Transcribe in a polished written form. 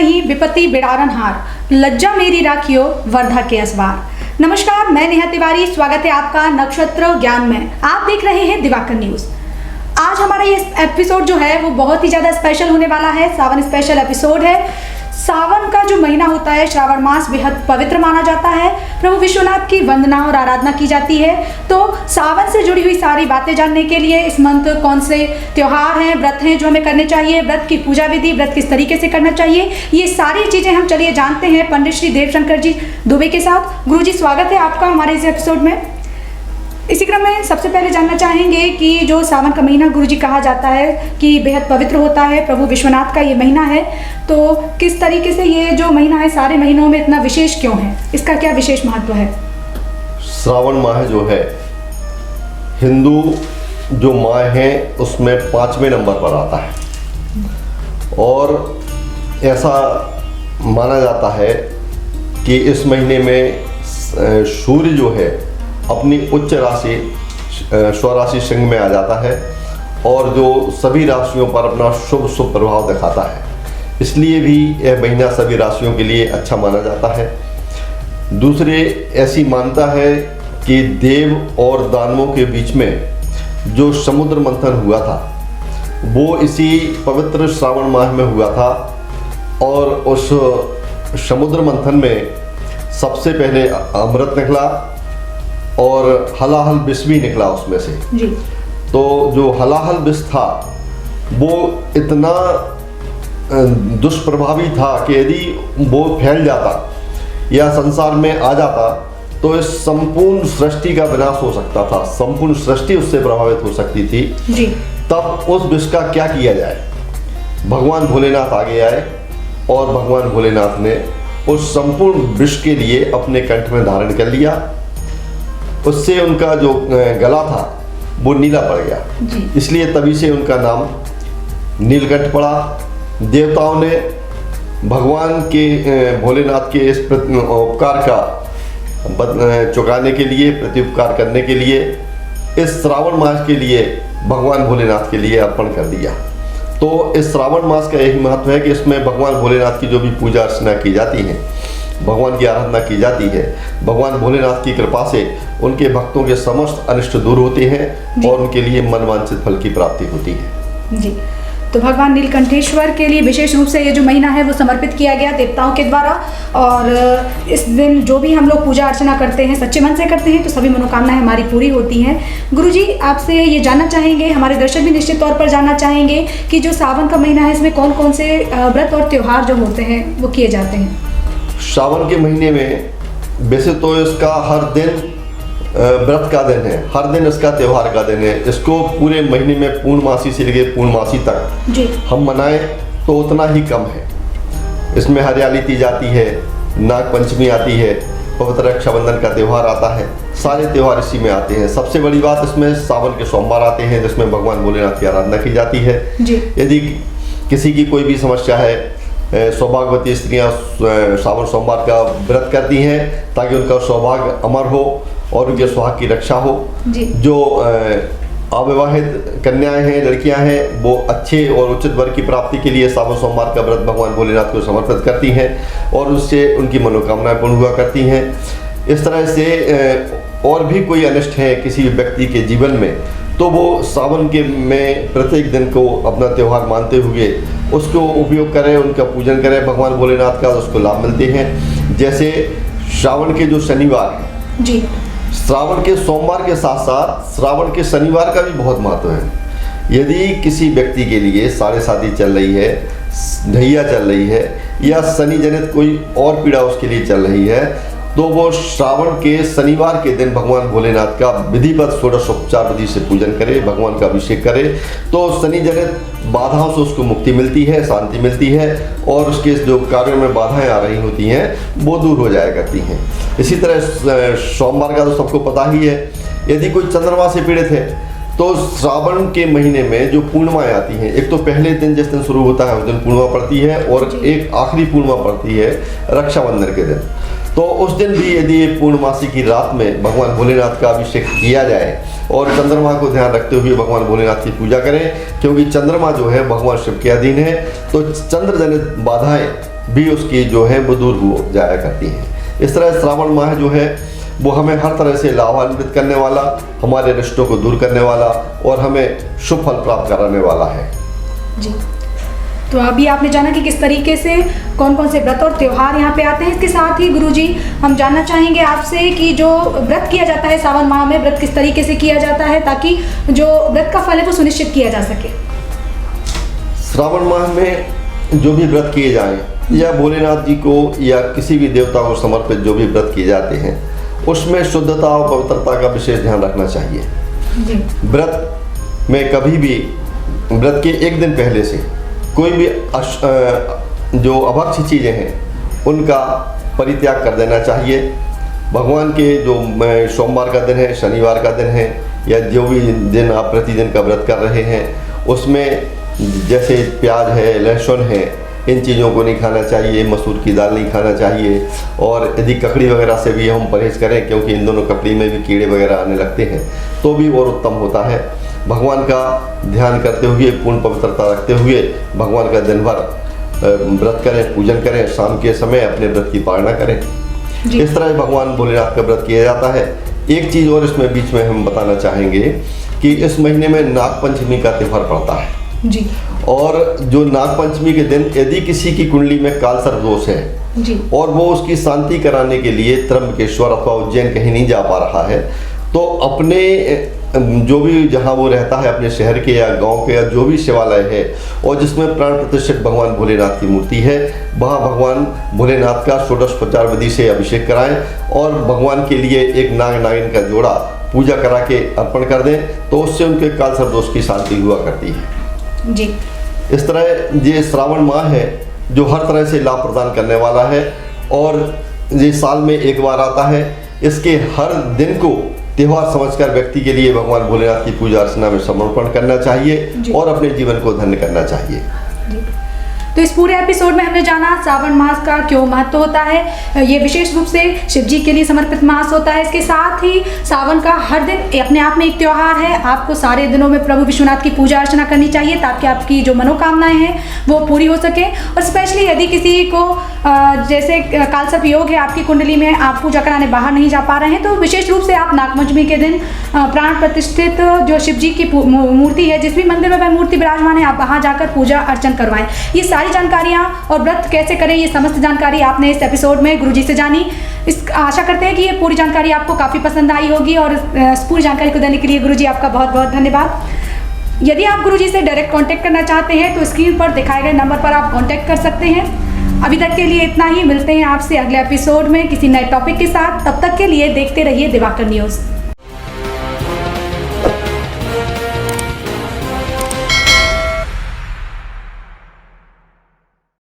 नहीं विपत्ति बिडारन हार, लज्जा मेरी राखियो वर्धा के असवार। नमस्कार, मैं नेहा तिवारी, स्वागत है आपका नक्षत्र ज्ञान में। आप देख रहे हैं दिवाकर न्यूज। आज हमारा ये एपिसोड जो है वो बहुत ही ज़्यादा स्पेशल होने वाला है। सावन स्पेशल एपिसोड है। सावन का जो महीना होता है, श्रावण मास बेहद पवित्र माना जाता है। प्रभु विश्वनाथ की वंदना और आराधना की जाती है। तो सावन से जुड़ी हुई सारी बातें जानने के लिए इस मंथ कौन से त्योहार हैं, व्रत हैं जो हमें करने चाहिए, व्रत की पूजा विधि, व्रत किस तरीके से करना चाहिए, ये सारी चीज़ें हम चलिए जानते हैं पंडित श्री देवशंकर जी दुबे के साथ। गुरु जी, स्वागत है आपका हमारे इस एपिसोड में। इसी क्रम में सबसे पहले जानना चाहेंगे कि जो सावन का महीना गुरुजी कहा जाता है कि बेहद पवित्र होता है, प्रभु विश्वनाथ का ये महीना है, तो किस तरीके से ये जो महीना है सारे महीनों में इतना विशेष क्यों है, इसका क्या विशेष महत्व है? श्रावण माह जो है हिंदू जो माह है उसमें 5वें नंबर पर आता है और ऐसा माना जाता है कि इस महीने में सूर्य जो है अपनी उच्च राशि स्वराशि सिंह में आ जाता है और जो सभी राशियों पर अपना शुभ प्रभाव दिखाता है। इसलिए भी यह महीना सभी राशियों के लिए अच्छा माना जाता है। दूसरे ऐसी मान्यता है कि देव और दानवों के बीच में जो समुद्र मंथन हुआ था वो इसी पवित्र श्रावण माह में हुआ था और उस समुद्र मंथन में सबसे पहले अमृत निकला और हलाहल विष भी निकला उसमें से जी। तो जो हलाहल विष था वो इतना दुष्प्रभावी था कि यदि वो फैल जाता या संसार में आ जाता तो इस संपूर्ण सृष्टि का विनाश हो सकता था, संपूर्ण सृष्टि उससे प्रभावित हो सकती थी जी। तब उस विष का क्या किया जाए? भगवान भोलेनाथ आगे आए और भगवान भोलेनाथ ने उस संपूर्ण विष के लिए अपने कंठ में धारण कर लिया। उससे उनका जो गला था वो नीला पड़ गया जी। इसलिए तभी से उनका नाम नीलकंठ पड़ा। देवताओं ने भगवान के भोलेनाथ के इस उपकार का चुकाने के लिए, प्रत्युपकार करने के लिए इस श्रावण मास के लिए भगवान भोलेनाथ के लिए अर्पण कर दिया। तो इस श्रावण मास का यही महत्व है कि इसमें भगवान भोलेनाथ की जो भी पूजा अर्चना की जाती है, भगवान की आराधना की जाती है, भगवान भोलेनाथ की कृपा से उनके भक्तों के समस्त अनिष्ट दूर होते हैं और उनके लिए मनवांछित फल की प्राप्ति होती है जी। तो भगवान नीलकंठेश्वर के लिए विशेष रूप से ये जो महीना है वो समर्पित किया गया देवताओं के द्वारा और इस दिन जो भी हम लोग पूजा अर्चना करते हैं सच्चे मन से करते हैं तो सभी मनोकामनाएं हमारी पूरी होती हैं। गुरुजी, आपसे ये जानना चाहेंगे, हमारे दर्शक भी निश्चित तौर पर जानना चाहेंगे कि जो सावन का महीना है इसमें कौन कौन से व्रत और त्यौहार जो होते हैं वो किए जाते हैं? श्रावण के महीने में वैसे तो इसका हर दिन व्रत का दिन है, हर दिन इसका त्योहार का दिन है। इसको पूरे महीने में पूर्णमासी से लेकर पूर्णमासी तक जी। हम मनाएं तो उतना ही कम है। इसमें हरियाली ती जाती है, नाग पंचमी आती है, पवित्र रक्षाबंधन का त्यौहार आता है, सारे त्यौहार इसी में आते हैं। सबसे बड़ी बात इसमें सावन के सोमवार आते हैं जिसमें भगवान भोलेनाथ की आराधना की जाती है जी। यदि किसी की कोई भी समस्या है, सौभाग्यवती स्त्रियां सावन सोमवार का व्रत करती हैं ताकि उनका सौभाग्य अमर हो और उनके सुहाग की रक्षा हो जी। जो अविवाहित कन्याएं हैं, लड़कियां हैं, वो अच्छे और उचित वर की प्राप्ति के लिए सावन सोमवार का व्रत भगवान भोलेनाथ को समर्पित करती हैं और उससे उनकी मनोकामनाएं पूर्ण हुआ करती हैं। इस तरह से और भी कोई अनिष्ट है किसी व्यक्ति के जीवन में तो वो सावन के में प्रत्येक दिन को अपना त्यौहार मानते हुए उसको उपयोग करें, उनका पूजन करें भगवान भोलेनाथ का, उसको लाभ मिलते हैं। जैसे श्रावण के जो शनिवार है जी, श्रावण के सोमवार के साथ साथ श्रावण के शनिवार का भी बहुत महत्व है। यदि किसी व्यक्ति के लिए साढ़े शादी चल रही है, ढैया चल रही है या शनि जनित कोई और पीड़ा उसके लिए चल रही है तो वो श्रावण के शनिवार के दिन भगवान भोलेनाथ का विधिवत षोडशोपचार विधि से पूजन करे, भगवान का अभिषेक करे तो शनि जनित बाधाओं से उसको मुक्ति मिलती है, शांति मिलती है और उसके जो कार्यों में बाधाएं आ रही होती हैं वो दूर हो जाया करती हैं। इसी तरह सोमवार का तो सबको पता ही है। यदि कोई चंद्रमा से पीड़ित है तो श्रावण के महीने में जो पूर्णिमाएं आती हैं, एक तो पहले दिन जिस दिन शुरू होता है उस दिन पूर्णिमा पड़ती है और एक आखिरी पूर्णिमा पड़ती है रक्षाबंधन के दिन। तो उस दिन भी यदि पूर्णमासी की रात में भगवान भोलेनाथ का अभिषेक किया जाए और चंद्रमा को ध्यान रखते हुए भगवान भोलेनाथ की पूजा करें, क्योंकि चंद्रमा जो है भगवान शिव के अधीन है, तो चंद्र जनित बाधाएं भी उसकी जो है वो दूर हो जाया करती हैं। इस तरह श्रावण माह जो है वो हमें हर तरह से लाभान्वित करने वाला, हमारे रिश्तों को दूर करने वाला और हमें शुभ फल प्राप्त कराने वाला है। जी, तो अभी आपने जाना कि किस तरीके से कौन कौन से व्रत और त्यौहार यहाँ पे आते हैं। इसके साथ ही गुरुजी हम जानना चाहेंगे आपसे कि जो व्रत किया जाता है सावन माह में, व्रत किस तरीके से किया जाता है ताकि जो व्रत का फल है वो सुनिश्चित किया जा सके। श्रावण माह में जो भी व्रत किए जाएं या भोलेनाथ जी को या किसी भी देवता को समर्पित जो भी व्रत किए जाते हैं उसमें शुद्धता और पवित्रता का विशेष ध्यान रखना चाहिए। जी। व्रत में कभी भी व्रत के एक दिन पहले से कोई भी जो अभक्ष्य चीज़ें हैं उनका परित्याग कर देना चाहिए। भगवान के जो सोमवार का दिन है, शनिवार का दिन है या जो भी दिन आप प्रतिदिन का व्रत कर रहे हैं उसमें जैसे प्याज है, लहसुन है, इन चीज़ों को नहीं खाना चाहिए, मसूर की दाल नहीं खाना चाहिए और यदि ककड़ी वगैरह से भी हम परहेज़ करें क्योंकि इन दोनों ककड़ी में भी कीड़े वगैरह आने लगते हैं तो भी और उत्तम होता है। भगवान का ध्यान करते हुए, पूर्ण पवित्रता रखते हुए भगवान का दिन भर व्रत करें, पूजन करें, शाम के समय अपने व्रत की पालना करें। इस तरह भगवान भोलेनाथ का व्रत किया जाता है। एक चीज़ और इसमें बीच में हम बताना चाहेंगे कि इस महीने में नागपंचमी का त्यौहार पड़ता है जी। और जो नागपंचमी के दिन यदि किसी की कुंडली में कालसर्प दोष है जी। और वो उसकी शांति कराने के लिए त्र्यंबकेश्वर अथवा उज्जैन कहीं नहीं जा पा रहा है तो अपने जो भी जहाँ वो रहता है अपने शहर के या गांव के या जो भी शिवालय है और जिसमें प्राण प्रतिष्ठित भगवान भोलेनाथ की मूर्ति है वहाँ भगवान भोलेनाथ का षोडशोपचार विधि से अभिषेक कराएं और भगवान के लिए एक नाग नागिन का जोड़ा पूजा करा के अर्पण कर दें तो उससे उनके कालसर्प दोष की शांति हुआ करती है। जी। इस तरह ये श्रावण माह है जो हर तरह से लाभ प्रदान करने वाला है और ये साल में एक बार आता है। इसके हर दिन को त्यौहार समझकर व्यक्ति के लिए भगवान भोलेनाथ की पूजा अर्चना में समर्पण करना चाहिए और अपने जीवन को धन्य करना चाहिए। जी। तो इस पूरे एपिसोड में हमने जाना सावन मास का क्यों महत्व होता है। ये विशेष रूप से शिव जी के लिए समर्पित मास होता है। इसके साथ ही सावन का हर दिन अपने आप में एक त्यौहार है। आपको सारे दिनों में प्रभु विश्वनाथ की पूजा अर्चना करनी चाहिए ताकि आपकी जो मनोकामनाएं हैं वो पूरी हो सके। और स्पेशली यदि किसी को जैसे कालसर्प योग है आपकी कुंडली में, आप पूजा कराने बाहर नहीं जा पा रहे हैं तो विशेष रूप से आप नागपंचमी के दिन प्राण प्रतिष्ठित जो शिव जी की मूर्ति है, जिस भी मंदिर में वह मूर्ति विराजमान है, आप वहाँ जाकर पूजा अर्चन करवाएं। ये सारी जानकारियां और व्रत कैसे करें ये समस्त जानकारी आपने इस एपिसोड में गुरुजी से जानी। आशा करते हैं कि ये पूरी जानकारी आपको काफ़ी पसंद आई होगी और इस पूरी जानकारी को देने के लिए गुरुजी आपका बहुत बहुत धन्यवाद। यदि आप गुरुजी से डायरेक्ट कांटेक्ट करना चाहते हैं तो स्क्रीन पर दिखाए गए नंबर पर आप कांटेक्ट कर सकते हैं। अभी तक के लिए इतना ही। मिलते हैं आपसे अगले एपिसोड में किसी नए टॉपिक के साथ। तब तक के लिए देखते रहिए दिवाकर न्यूज़।